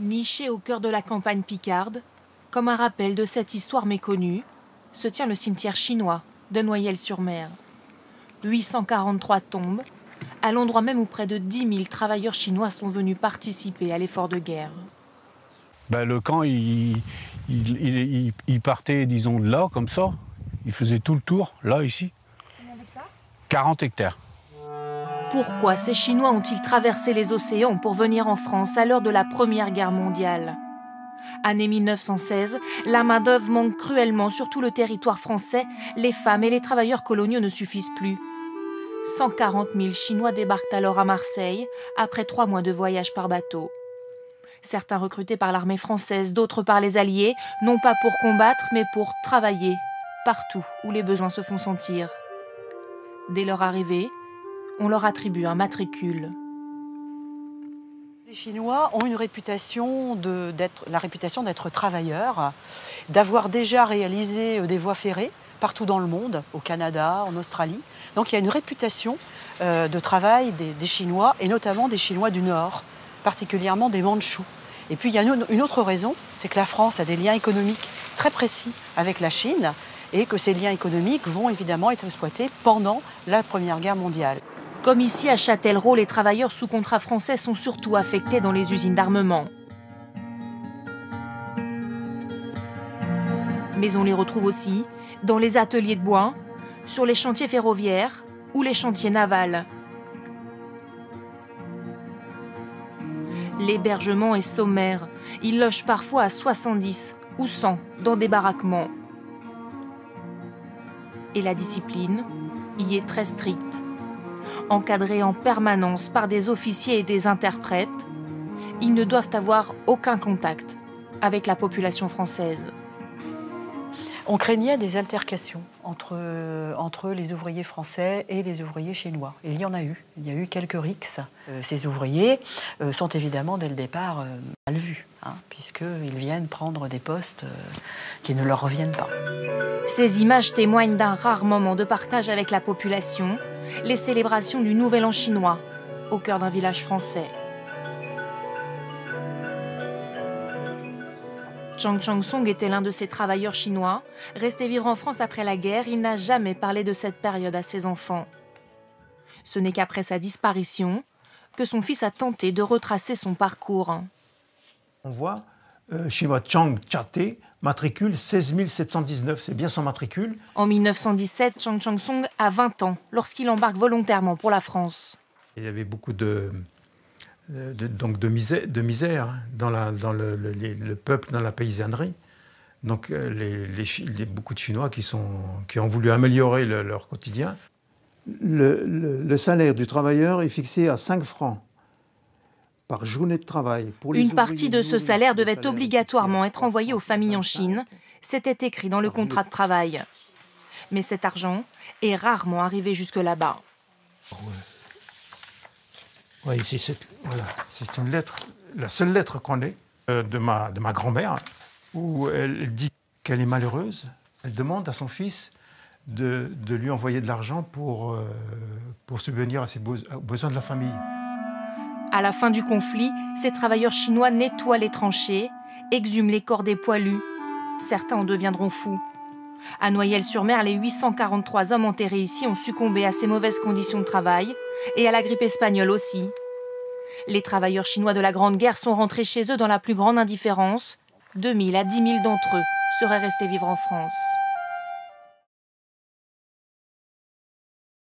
Niché au cœur de la campagne picarde, comme un rappel de cette histoire méconnue, se tient le cimetière chinois de Noyelles-sur-Mer. 843 tombes, à l'endroit même où près de 10 000 travailleurs chinois sont venus participer à l'effort de guerre. Le camp, il partait, disons, de là, comme ça. Il faisait tout le tour, là, ici. 40 hectares. Pourquoi ces Chinois ont-ils traversé les océans pour venir en France à l'heure de la Première Guerre mondiale? Année 1916, la main-d'œuvre manque cruellement sur tout le territoire français. Les femmes et les travailleurs coloniaux ne suffisent plus. 140 000 Chinois débarquent alors à Marseille, après 3 mois de voyage par bateau. Certains recrutés par l'armée française, d'autres par les Alliés, non pas pour combattre, mais pour travailler, partout où les besoins se font sentir. Dès leur arrivée, on leur attribue un matricule. Les Chinois ont une réputation d'être travailleurs, d'avoir déjà réalisé des voies ferrées partout dans le monde, au Canada, en Australie. Donc il y a une réputation de travail des Chinois, et notamment des Chinois du Nord, particulièrement des Mandchous. Et puis il y a une autre raison, c'est que la France a des liens économiques très précis avec la Chine, et que ces liens économiques vont évidemment être exploités pendant la Première Guerre mondiale. Comme ici à Châtellerault, les travailleurs sous contrat français sont surtout affectés dans les usines d'armement. Mais on les retrouve aussi dans les ateliers de bois, sur les chantiers ferroviaires ou les chantiers navals. L'hébergement est sommaire. Ils logent parfois à 70 ou 100 dans des baraquements. Et la discipline y est très stricte. Encadrés en permanence par des officiers et des interprètes, ils ne doivent avoir aucun contact avec la population française. On craignait des altercations entre les ouvriers français et les ouvriers chinois. Et il y en a eu. Il y a eu quelques rixes. Ces ouvriers sont évidemment dès le départ mal vus, puisqu'ils viennent prendre des postes qui ne leur reviennent pas. Ces images témoignent d'un rare moment de partage avec la population, les célébrations du Nouvel An chinois, au cœur d'un village français. Chang Chang-song était l'un de ces travailleurs chinois. Resté vivre en France après la guerre, il n'a jamais parlé de cette période à ses enfants. Ce n'est qu'après sa disparition que son fils a tenté de retracer son parcours. On voit chinois Chang Cha-te, matricule 16 719, c'est bien son matricule. En 1917, Chang Chang-song a 20 ans lorsqu'il embarque volontairement pour la France. Il y avait beaucoup de misère dans le peuple, dans la paysannerie. Donc beaucoup de Chinois qui ont voulu améliorer leur quotidien. Le salaire du travailleur est fixé à 5 francs par journée de travail. Une partie de ce salaire devait obligatoirement être envoyée aux familles en Chine. C'était écrit dans le contrat de travail. Mais cet argent est rarement arrivé jusque là-bas. Oui, ici, c'est une lettre, la seule lettre qu'on ait de ma grand-mère, où elle dit qu'elle est malheureuse. Elle demande à son fils de lui envoyer de l'argent pour subvenir à aux besoins de la famille. À la fin du conflit, ces travailleurs chinois nettoient les tranchées, exhument les corps des poilus. Certains en deviendront fous. À Noyelles-sur-Mer, les 843 hommes enterrés ici ont succombé à ces mauvaises conditions de travail et à la grippe espagnole aussi. Les travailleurs chinois de la Grande Guerre sont rentrés chez eux dans la plus grande indifférence. 2 000 à 10 000 d'entre eux seraient restés vivre en France.